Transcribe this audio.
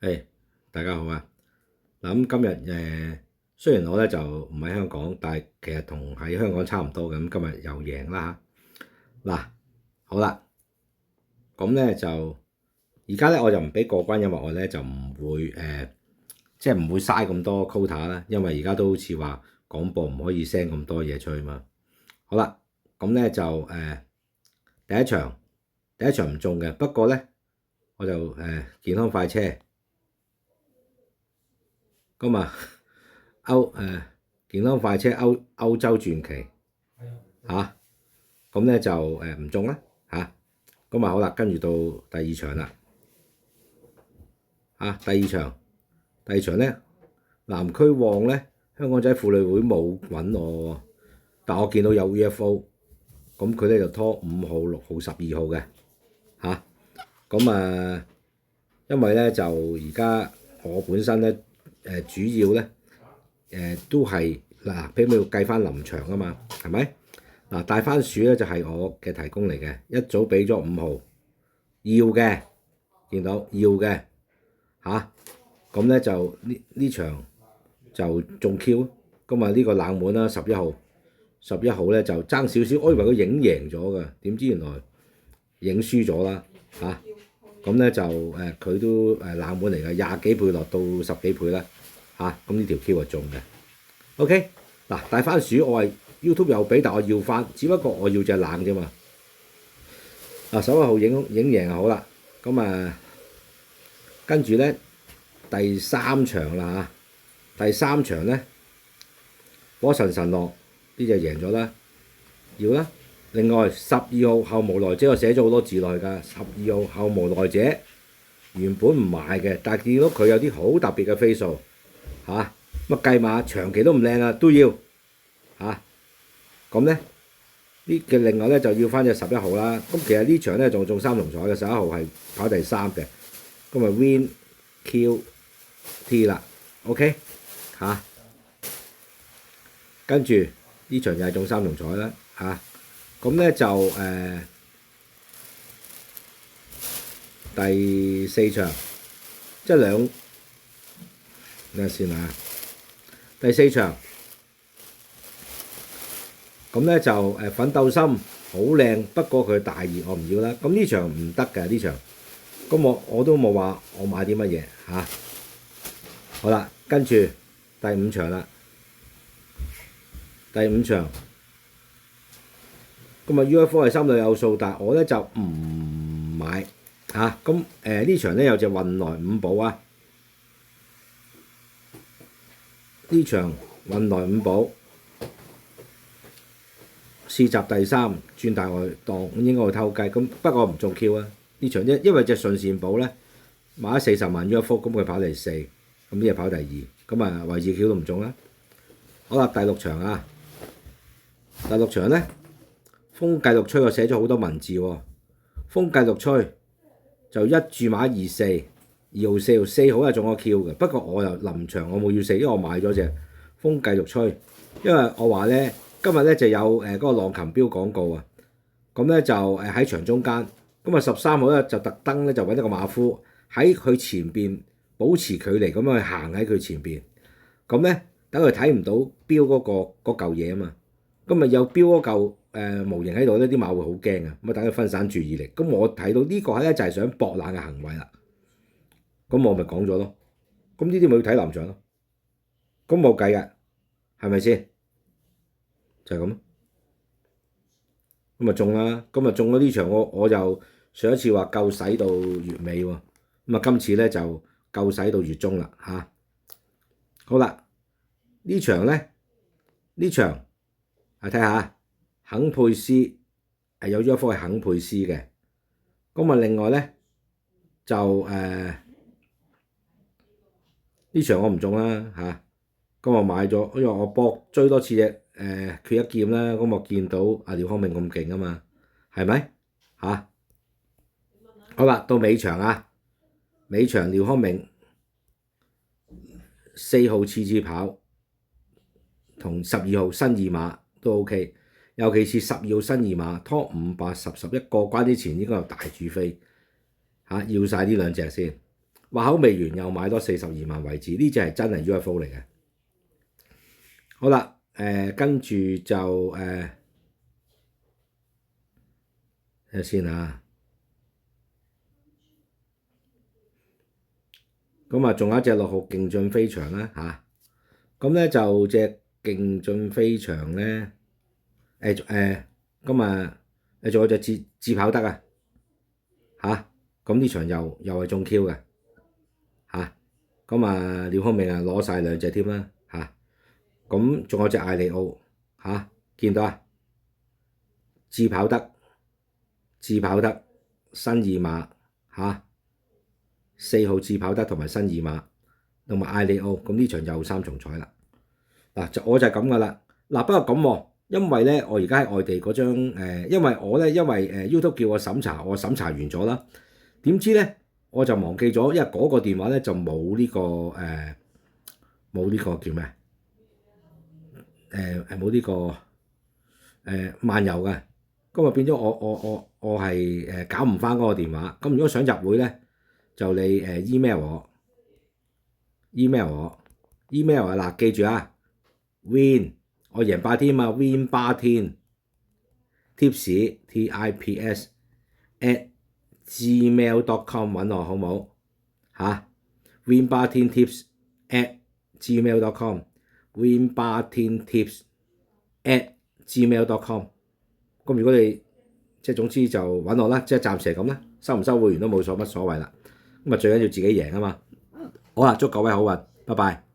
誒，大家好啊！嗱，咁今日雖然我咧就唔喺香港，但係其實同喺香港差唔多嘅。咁今日又贏啦嚇！嗱，好啦，咁咧就而家咧我就唔俾過關，因為我咧就唔會即係唔會嘥咁多 quota 啦。因為而家都好似話廣播唔可以 send 咁多嘢出去嘛。好啦，咁咧就第一場唔中嘅，不過咧我就健康快車。咁啊健康快車歐洲傳奇嚇，咁咧就唔中啦嚇。咁啊好啦，跟住到第二場啦嚇。第二場咧，南區旺咧，香港仔婦女會冇揾我喎，但我見到有 UFO，咁佢咧就拖5號、6號、12號嘅嚇。咁因為咧就而家我本身咧主要咧都係嗱，俾你計翻臨場啊嘛，係咪？嗱，大番薯咧就係我嘅提供嚟嘅，一早俾咗5號要嘅，見到要嘅嚇。咁咧就呢場就中 Q，咁啊呢個冷門啦，11號咧就爭少少，我以為佢影贏咗嘅，點知原來影輸咗啦嚇。咁咧就佢都冷門嚟嘅，20幾倍落到10幾倍啦嚇。咁呢條 Q 係中嘅。OK，嗱，大番薯我係 YouTube 有俾，但我要翻，只不過我要隻冷啫嘛。嗱，11號影贏就好啦。咁跟住咧第三場啦嚇，第三場咧火神神樂呢隻贏咗啦，要啦。另外12號後無來者我寫咗好多字落去㗎，12號後無來者原本唔買嘅，但係見到佢有啲好特別嘅飛數嚇。咁計碼長期都唔靚啊，都要嚇。咁咧呢嘅另外咧就要翻隻11號啦。咁其實呢場咧仲中三重彩嘅，11號係跑第三嘅。咁啊 Win Q T 啦 ，OK 嚇。跟住呢場又係中三重彩啦嚇。咁咧就第四場即係睇下先啊。第四場咁咧就奮鬥心好靚，不過佢大熱我唔要啦。咁呢場唔得嘅呢場，咁我都冇話我買啲乜嘢嚇。好啦，跟住第五場啦，第五場咁UFO 係心裏有數，但係我咧就唔買嚇。咁呢場咧有隻運來五寶啊，呢場運來五寶試集第三轉大外檔，應該會偷雞。咁不過唔中 Q 啊呢場，因為隻順善寶咧買咗40萬 UFO，咁佢跑第四，咁呢隻跑第二，咁位置 Q 都唔中啦。好啦，第六場啊，第六場咧風繼續吹，我寫咗好多文字喎。風繼續吹就一注馬24、2號、4號，4號係中咗 Q 嘅，不過我又臨場我冇要4，因為我買咗隻風繼續吹，因為我話咧今日咧就有嗰個浪琴標廣告啊，咁咧就喺場中間，咁13號咧就特登咧就揾一個馬夫喺佢前邊保持距離咁樣去行喺佢前邊，咁咧等佢睇唔到標嗰嚿嘢啊嘛，咁有標嗰嚿模型喺度咧，啲馬會好驚啊，咁等佢分散注意力。咁我睇到呢個咧就係想博冷嘅行為啦，咁我咪講咗咯。咁呢啲咪要睇臨場咯，咁冇計嘅，係咪先？就係咁咯。咁中啦，咁中咗呢場我就上一次話夠使到月尾喎，咁今次咧就夠使到月中啦嚇。好啦，呢場咧呢場睇下肯佩斯有咗一科係肯佩斯嘅，咁另外咧就呢場我唔中啦嚇，咁我買咗，因為我搏追多次隻缺一劍啦，咁我見到阿廖康明咁勁啊嘛，係咪嚇？好啦，到尾場啊，尾場廖康明4號次跑同12號新二馬都 OK， 尤其是12號新二馬拖510、11過關之前應該有大注飛嚇，要晒呢兩隻先。話口未完又買多42萬位置，呢只係真係 UFO 嚟嘅。好啦，跟住就睇下先啊。咁啊，仲有一隻6號勁進飛翔啦嚇。咁咧就隻勁進飛翔咧，咁啊仲有隻自跑得啊嚇。咁呢場又係中 Q 嘅嚇。咁啊廖康明啊攞晒2隻添啦嚇。咁仲有隻艾利奧嚇，見到啊？自跑得新二馬嚇，4號自跑得同埋新二馬同埋艾利奧，咁呢場又3重彩啦。嗱我就係咁噶啦。嗱不過咁喎，因為咧我而家喺外地嗰張因為YouTube 叫我審查，我審查完咗啦。點知咧我就忘記咗，因為嗰個電話咧就冇呢個叫咩？冇呢個漫遊嘅，咁啊變咗我係搞唔翻嗰個電話。咁如果想入會咧，就你email 我啊。嗱記住啊 ，Win 我贏8天啊 ，Win 8天 tips tips @gmail.com 揾我好冇嚇 ？Win 8天 tips @gmail.com Win 8天 tips @gmail.com。咁如果你即係總之就揾我啦，即係暫時係咁啦，收唔收會員都冇乜所謂啦。咁啊最緊要自己贏啊嘛。好啦，祝各位好運，拜拜。